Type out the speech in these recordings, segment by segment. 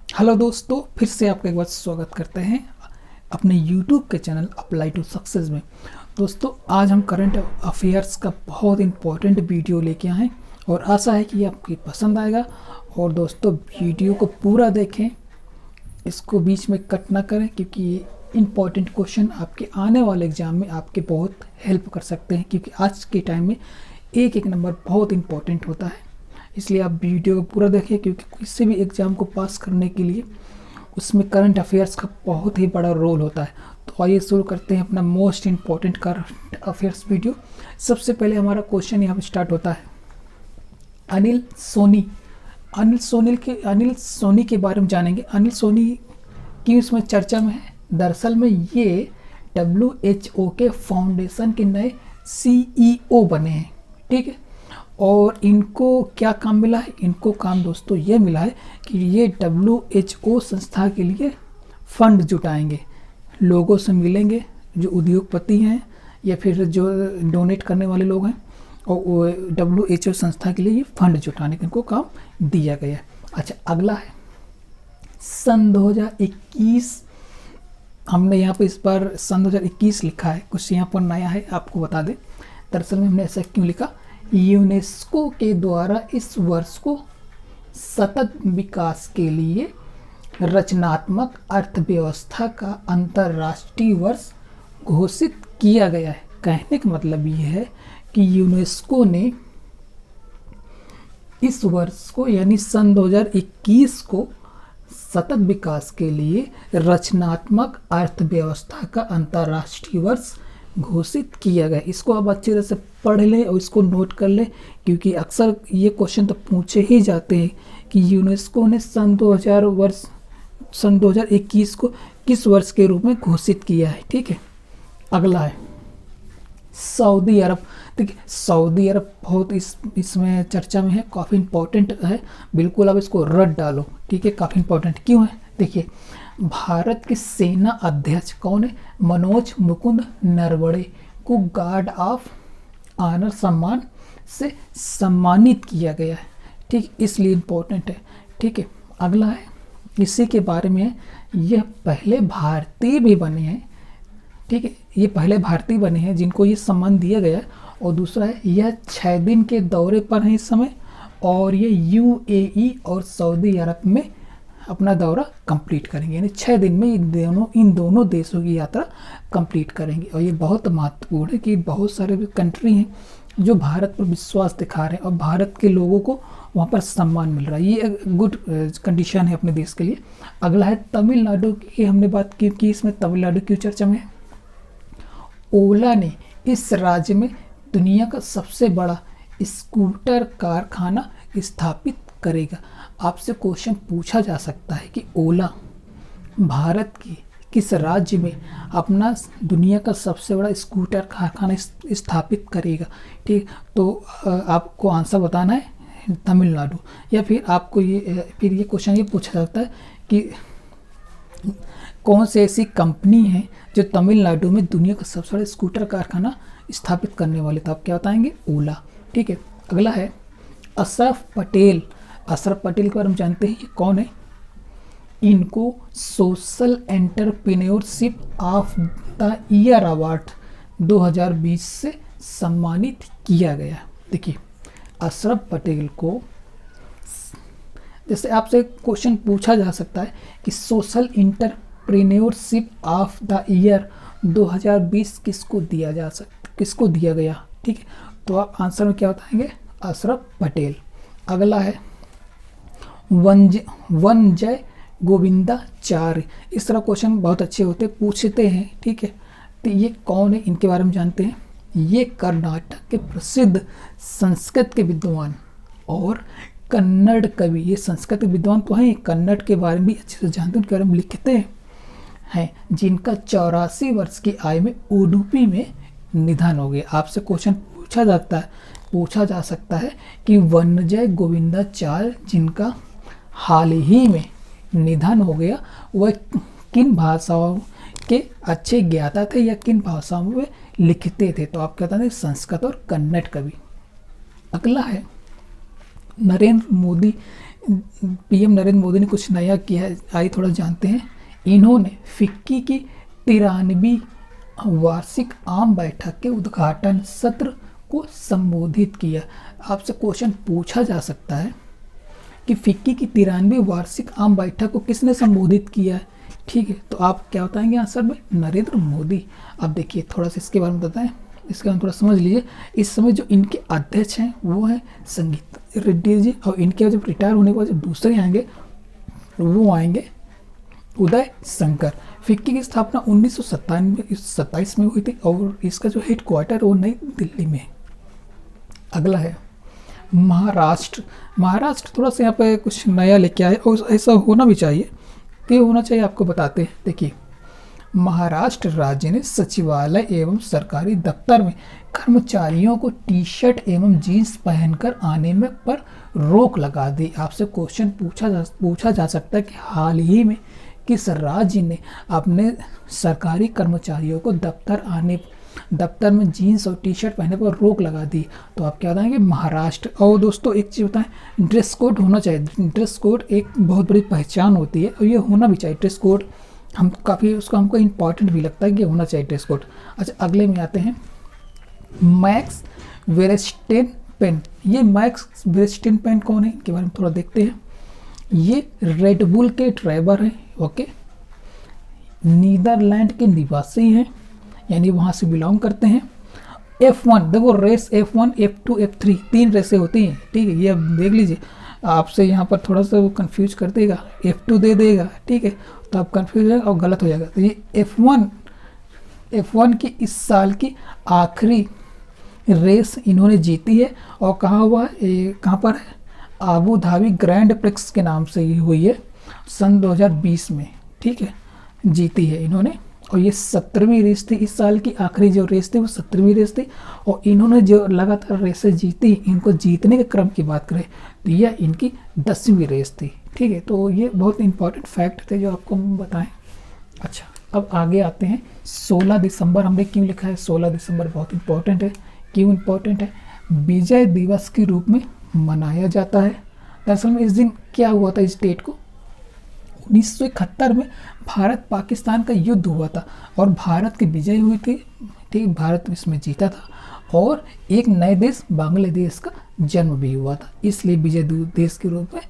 Hello दोस्तों, फिर से आपका एक बार स्वागत करते हैं अपने YouTube के चैनल अप्लाई टू सक्सेस में। दोस्तों, आज हम करंट अफेयर्स का बहुत इम्पोर्टेंट वीडियो लेके आए हैं और आशा है कि आपकी पसंद आएगा। और दोस्तों, वीडियो को पूरा देखें, इसको बीच में कट ना करें, क्योंकि ये इम्पॉर्टेंट क्वेश्चन आपके आने वाले एग्ज़ाम में आपके बहुत हेल्प कर सकते हैं। क्योंकि आज के टाइम में एक एक नंबर बहुत इम्पॉर्टेंट होता है, इसलिए आप वीडियो को पूरा देखें। क्योंकि किसी भी एग्ज़ाम को पास करने के लिए उसमें करंट अफेयर्स का बहुत ही बड़ा रोल होता है। तो आइए शुरू करते हैं अपना most important current affairs video. सबसे पहले हमारा क्वेश्चन यहाँ पर स्टार्ट होता है, अनिल सोनी। अनिल सोनी के बारे में जानेंगे। अनिल सोनी की उसमें चर्चा में है। दरअसल में ये WHO के फाउंडेशन के नए CEO बने हैं, ठीक है। और इनको क्या काम मिला है? इनको काम दोस्तों ये मिला है कि ये WHO संस्था के लिए फंड जुटाएंगे, लोगों से मिलेंगे जो उद्योगपति हैं या फिर जो डोनेट करने वाले लोग हैं, और WHO संस्था के लिए ये फंड जुटाने का इनको काम दिया गया है। अच्छा, अगला है सन 2021। हमने यहाँ पर इस बार सन 2021 लिखा है, कुछ यहाँ पर नया है, आपको बता दें। दरअसल में हमने ऐसा क्यों लिखा, यूनेस्को के द्वारा इस वर्ष को सतत विकास के लिए रचनात्मक अर्थव्यवस्था का अंतर्राष्ट्रीय वर्ष घोषित किया गया है। कहने का मतलब ये है कि यूनेस्को ने इस वर्ष को यानी सन 2021 को सतत विकास के लिए रचनात्मक अर्थव्यवस्था का अंतर्राष्ट्रीय वर्ष घोषित किया गया। इसको आप अच्छी तरह से पढ़ लें और इसको नोट कर लें, क्योंकि अक्सर ये क्वेश्चन तो पूछे ही जाते हैं कि यूनेस्को ने सन 2021 को किस वर्ष के रूप में घोषित किया है, ठीक है। अगला है सऊदी अरब। देखिए, सऊदी अरब बहुत इसमें चर्चा में है, काफ़ी इम्पोर्टेंट है। बिल्कुल आप इसको रट डालो, ठीक है। काफ़ी इम्पोर्टेंट क्यों है? देखिए, भारत के सेना अध्यक्ष कौन है? मनोज मुकुंद नरवणे को गार्ड ऑफ ऑनर सम्मान से सम्मानित किया गया है, ठीक, इसलिए इम्पोर्टेंट है, ठीक है। अगला है, इसी के बारे में, यह पहले भारतीय भी बने हैं, ठीक है। ये पहले भारतीय बने हैं जिनको ये सम्मान दिया गया है। और दूसरा है, यह 6 दिन के दौरे पर हैं इस समय, और ये UAE और सऊदी अरब में अपना दौरा कंप्लीट करेंगे, यानी 6 दिन में इन दोनों देशों की यात्रा कंप्लीट करेंगे। और ये बहुत महत्वपूर्ण है कि बहुत सारे कंट्री हैं जो भारत पर विश्वास दिखा रहे हैं और भारत के लोगों को वहाँ पर सम्मान मिल रहा है। ये गुड कंडीशन है अपने देश के लिए। अगला है तमिलनाडु की, हमने बात की इसमें तमिलनाडु की चर्चा में है। ओला ने इस राज्य में दुनिया का सबसे बड़ा स्कूटर कारखाना स्थापित करेगा। आपसे क्वेश्चन पूछा जा सकता है कि ओला भारत की किस राज्य में अपना दुनिया का सबसे बड़ा स्कूटर कारखाना स्थापित करेगा, ठीक। तो आपको आंसर बताना है तमिलनाडु। या फिर आपको ये क्वेश्चन ये पूछा जाता है कि कौन सी ऐसी कंपनी है जो तमिलनाडु में दुनिया का सबसे बड़ा स्कूटर कारखाना स्थापित करने वाले, तो आप क्या बताएंगे? ओला, ठीक है। अगला है अशरफ पटेल। अशरफ पटेल के बारे में जानते हैं, ये कौन है? इनको social entrepreneurship of the year award 2020 से सम्मानित किया गया। देखिए, अशरफ पटेल को, जैसे आपसे क्वेश्चन पूछा जा सकता है कि social entrepreneurship of the year 2020 किसको दिया गया, ठीक है। तो आप आंसर में क्या बताएंगे? अशरफ पटेल। अगला है वनजय गोविंदाचार्य। इस तरह क्वेश्चन बहुत अच्छे होते पूछते हैं, ठीक है। तो ये कौन है, इनके बारे में जानते हैं। ये कर्नाटक के प्रसिद्ध संस्कृत के विद्वान और कन्नड़ कवि, ये संस्कृत के विद्वान तो हैं, कन्नड़ के बारे में भी अच्छे से जानते हैं, उनके बारे में लिखते हैं, जिनका 84 वर्ष की आयु में उडुपी में निधन हो गया। आपसे क्वेश्चन पूछा जा सकता है कि वनजय गोविंदाचार्य जिनका हाल ही में निधन हो गया, वह किन भाषाओं के अच्छे ज्ञाता थे या किन भाषाओं में लिखते थे? तो आप कहते हैं संस्कृत और कन्नड़ कवि। अगला है नरेंद्र मोदी पीएम नरेंद्र मोदी ने कुछ नया किया है, आइए थोड़ा जानते हैं। इन्होंने फिक्की की 93वीं वार्षिक आम बैठक के उद्घाटन सत्र को संबोधित किया। आपसे क्वेश्चन पूछा जा सकता है कि फिक्की की 93वीं वार्षिक आम बैठक को किसने संबोधित किया है, ठीक है, तो आप क्या बताएंगे आंसर में? नरेंद्र मोदी। अब देखिए थोड़ा सा इसके बारे में बताएं, इसके बारे में थोड़ा समझ लीजिए। इस समय जो इनके अध्यक्ष हैं वो है संगीता रेड्डी जी, और इनके जब रिटायर होने के बाद जब दूसरे आएंगे वो आएंगे उदय शंकर। फिक्की की स्थापना 1997 में हुई थी और इसका जो हेड क्वार्टर वो नई दिल्ली में है। अगला है महाराष्ट्र। महाराष्ट्र थोड़ा सा यहाँ पे कुछ नया लेके आए और ऐसा होना भी चाहिए, तो होना चाहिए, आपको बताते हैं। देखिए, महाराष्ट्र राज्य ने सचिवालय एवं सरकारी दफ्तर में कर्मचारियों को टी शर्ट एवं जीन्स पहनकर आने में पर रोक लगा दी। आपसे क्वेश्चन पूछा जा सकता है कि हाल ही में किस राज्य ने अपने सरकारी कर्मचारियों को दफ्तर में जीन्स और टी शर्ट पहनने पर रोक लगा दी? तो आप क्या बताएंगे? महाराष्ट्र। और दोस्तों एक चीज़ बताएं, ड्रेस कोड होना चाहिए। ड्रेस कोड एक बहुत बड़ी पहचान होती है और ये होना भी चाहिए। ड्रेस कोड हम काफ़ी उसको हमको इम्पॉर्टेंट भी लगता है कि होना चाहिए ड्रेस कोड। अच्छा, अगले में आते हैं मैक्स वेरेस्टेन पेन। ये मैक्स वेरेस्टेन पेन कौन है, इनके बारे में थोड़ा देखते हैं। ये रेडबुल के ड्राइवर हैं, ओके, नीदरलैंड के निवासी हैं, यानी वहाँ से बिलोंग करते हैं। F1 देखो, रेस F1, F2, F3 3 रेसें होती हैं, ठीक है, ये अब देख लीजिए। आपसे यहाँ पर थोड़ा सा वो कंफ्यूज कर देगा, F2 दे देगा, ठीक है, तो आप कंफ्यूज हो जाएगा और गलत हो जाएगा। तो ये F1 की इस साल की आखिरी रेस इन्होंने जीती है और कहाँ हुआ है, कहाँ पर है? आबू धाबी ग्रैंड प्रिक्स के नाम से ये हुई है सन 2020 में, ठीक है, जीती है इन्होंने। और ये 17वीं रेस थी, इस साल की आखिरी जो रेस थी वो 17वीं रेस थी और इन्होंने जो लगातार रेसें जीती, इनको जीतने के क्रम की बात करें तो यह इनकी 10वीं रेस थी, ठीक है। तो ये बहुत इंपॉर्टेंट फैक्ट थे जो आपको हम बताएं। अच्छा, अब आगे आते हैं 16 दिसंबर। हमने क्यों लिखा है 16 दिसंबर? बहुत इंपॉर्टेंट है। क्यों इंपॉर्टेंट है? विजय दिवस के रूप में मनाया जाता है। दरअसल में इस दिन क्या हुआ था, इस डेट को 1971 में भारत पाकिस्तान का युद्ध हुआ था और भारत की विजय हुई थी, ठीक, भारत इसमें जीता था और एक नए देश बांग्लादेश का जन्म भी हुआ था, इसलिए विजय दिवस के रूप में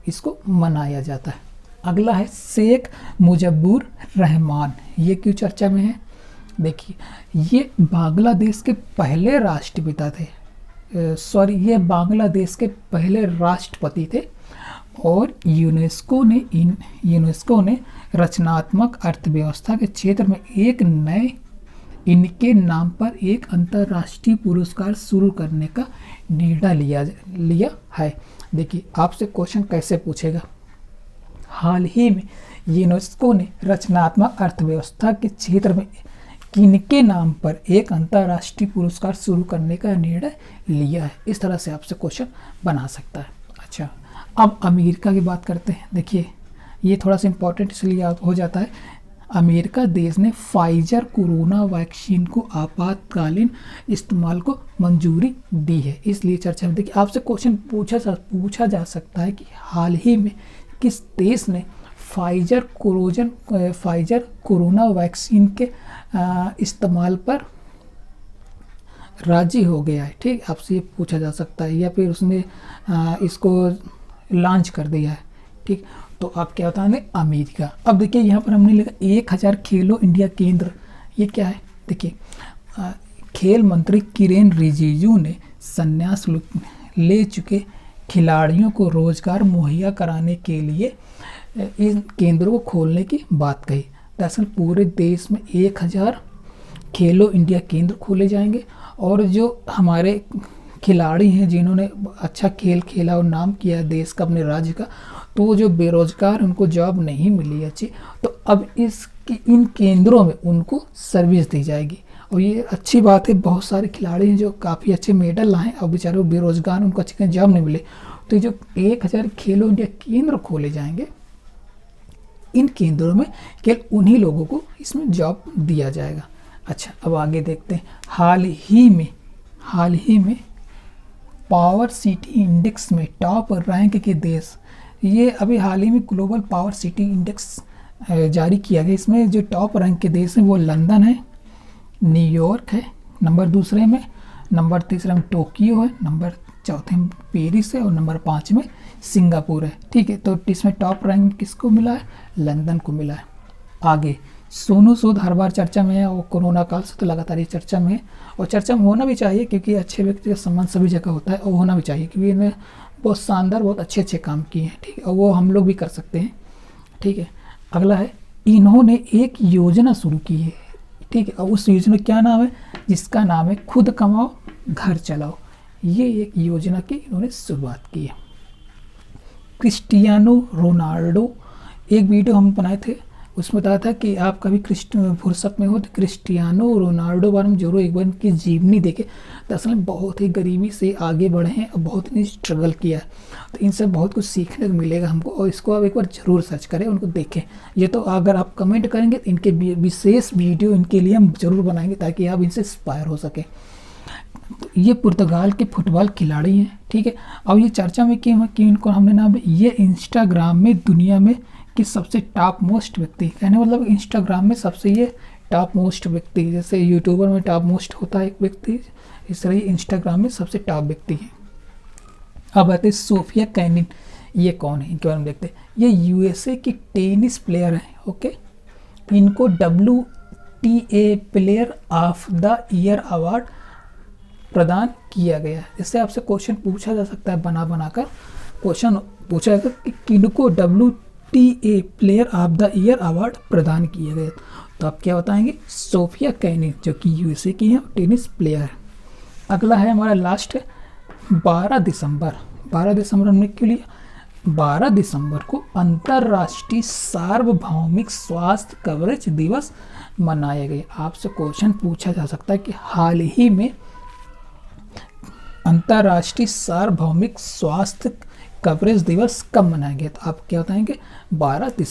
इसको मनाया जाता है। अगला है शेख मुजीबुर रहमान। ये क्यों चर्चा में है? देखिए, ये बांग्लादेश के पहले राष्ट्रपिता थे, ये बांग्लादेश के पहले राष्ट्रपति थे और यूनेस्को ने रचनात्मक अर्थव्यवस्था के क्षेत्र में एक नए इनके नाम पर एक अंतर्राष्ट्रीय पुरस्कार शुरू करने का निर्णय लिया है। देखिए, आपसे क्वेश्चन कैसे पूछेगा? हाल ही में यूनेस्को ने रचनात्मक अर्थव्यवस्था के क्षेत्र में किनके नाम पर एक अंतर्राष्ट्रीय पुरस्कार शुरू करने का निर्णय लिया है? इस तरह से आपसे क्वेश्चन बना सकता है। अच्छा, अब अमेरिका की बात करते हैं। देखिए, ये थोड़ा सा इंपॉर्टेंट इसलिए हो जाता है। अमेरिका देश ने फाइजर कोरोना वैक्सीन को आपातकालीन इस्तेमाल को मंजूरी दी है, इसलिए चर्चा में। देखिए, आपसे क्वेश्चन पूछा जा सकता है कि हाल ही में किस देश ने फाइजर कोरोना वैक्सीन के इस्तेमाल पर राजी हो गया है, ठीक, आपसे ये पूछा जा सकता है, या फिर उसने इसको लॉन्च कर दिया है, ठीक। तो आप क्या बताएंगे? अमेरिका। अब देखिए, यहाँ पर हमने लिखा 1000 खेलो इंडिया केंद्र। ये क्या है? देखिए, खेल मंत्री किरेन रिजिजू ने संन्यास ले चुके खिलाड़ियों को रोजगार मुहैया कराने के लिए इन केंद्रों को खोलने की बात कही। दरअसल पूरे देश में 1000 खेलो इंडिया केंद्र खोले जाएंगे और जो हमारे खिलाड़ी हैं जिन्होंने अच्छा खेल खेला और नाम किया देश का, अपने राज्य का, तो वो जो बेरोजगार उनको जॉब नहीं मिली अच्छी, तो अब इन केंद्रों में उनको सर्विस दी जाएगी और ये अच्छी बात है। बहुत सारे खिलाड़ी हैं जो काफ़ी अच्छे मेडल लाए और बेचारे वो बेरोजगार, उनको अच्छी जॉब नहीं मिले, तो जो 1000 खेलो इंडिया केंद्र खोले जाएंगे, इन केंद्रों में केवल उन्हीं लोगों को इसमें जॉब दिया जाएगा। अच्छा, अब आगे देखते हैं। हाल ही में पावर सिटी इंडेक्स में टॉप रैंक के देश ये अभी हाल ही में ग्लोबल पावर सिटी इंडेक्स जारी किया गया। इसमें जो टॉप रैंक के देश हैं वो लंदन है, न्यूयॉर्क है नंबर दूसरे में, नंबर तीसरे में टोक्यो है, नंबर चौथे में पेरिस है और नंबर 5 में सिंगापुर है। ठीक है, तो इसमें टॉप रैंक किसको मिला है? लंदन को मिला है। आगे सोनू सूद हर बार चर्चा में है और कोरोना काल से तो लगातार ये चर्चा में है, और चर्चा में होना भी चाहिए क्योंकि अच्छे व्यक्ति का सम्मान सभी जगह होता है और होना भी चाहिए क्योंकि इन्हें बहुत शानदार बहुत अच्छे काम किए हैं। ठीक है, और वो हम लोग भी कर सकते हैं। ठीक है, अगला है इन्होंने एक योजना शुरू की है। ठीक है, और उस योजना क्या नाम है? जिसका नाम है खुद कमाओ घर चलाओ। ये एक योजना की इन्होंने शुरुआत की है। क्रिस्टियानो रोनाल्डो, एक वीडियो हम बनाए थे उसमें बताया था कि आप कभी फुर्सत में हो तो क्रिस्टियानो रोनाल्डो बारे में जरूर एक बार उनकी जीवनी देखें। दरअसल बहुत ही गरीबी से आगे बढ़े हैं और बहुत ही स्ट्रगल किया है, तो इनसे बहुत कुछ सीखने को मिलेगा हमको, और इसको आप एक बार ज़रूर सर्च करें, उनको देखें। ये तो अगर आप कमेंट करेंगे तो इनके विशेष वीडियो इनके लिए हम जरूर बनाएंगे ताकि आप इनसे इंस्पायर हो सकें। ये पुर्तगाल के फुटबॉल खिलाड़ी हैं। ठीक है, और ये चर्चा में क्यों है कि इनको हमने नाम, ये इंस्टाग्राम में दुनिया में कि सबसे टॉप मोस्ट व्यक्ति, कहने मतलब इंस्टाग्राम में सबसे ये टॉप मोस्ट व्यक्ति, जैसे यूट्यूबर में टॉप मोस्ट होता है एक व्यक्ति, इस तरह इंस्टाग्राम में सबसे टॉप व्यक्ति है। अब आते हैं सोफिया कैनिन, ये कौन है इनके बारे में देखते हैं। ये यूएसए की टेनिस प्लेयर है। ओके, इनको WTA player of the year award प्रदान किया गया है। इससे आपसे क्वेश्चन पूछा जा सकता है, बना कर क्वेश्चन पूछा जाएगा कि किनको WTA player of the year award प्रदान किया गया, तो आप क्या बताएंगे? सोफिया कैनिन, जो कि यूएसए की है, टेनिस प्लेयर है। अगला है हमारा लास्ट है 12 दिसंबर। 12 दिसंबर हमने क्यों लिया? 12 दिसंबर को अंतर्राष्ट्रीय सार्वभौमिक स्वास्थ्य कवरेज दिवस मनाया गया। आपसे क्वेश्चन पूछा जा सकता है कि हाल ही में अंतर्राष्ट्रीय सार्वभौमिक स्वास्थ्य कवरेज दिवस कब मनाया गया, तो आप क्या बताएंगे? 12 दिसंबर।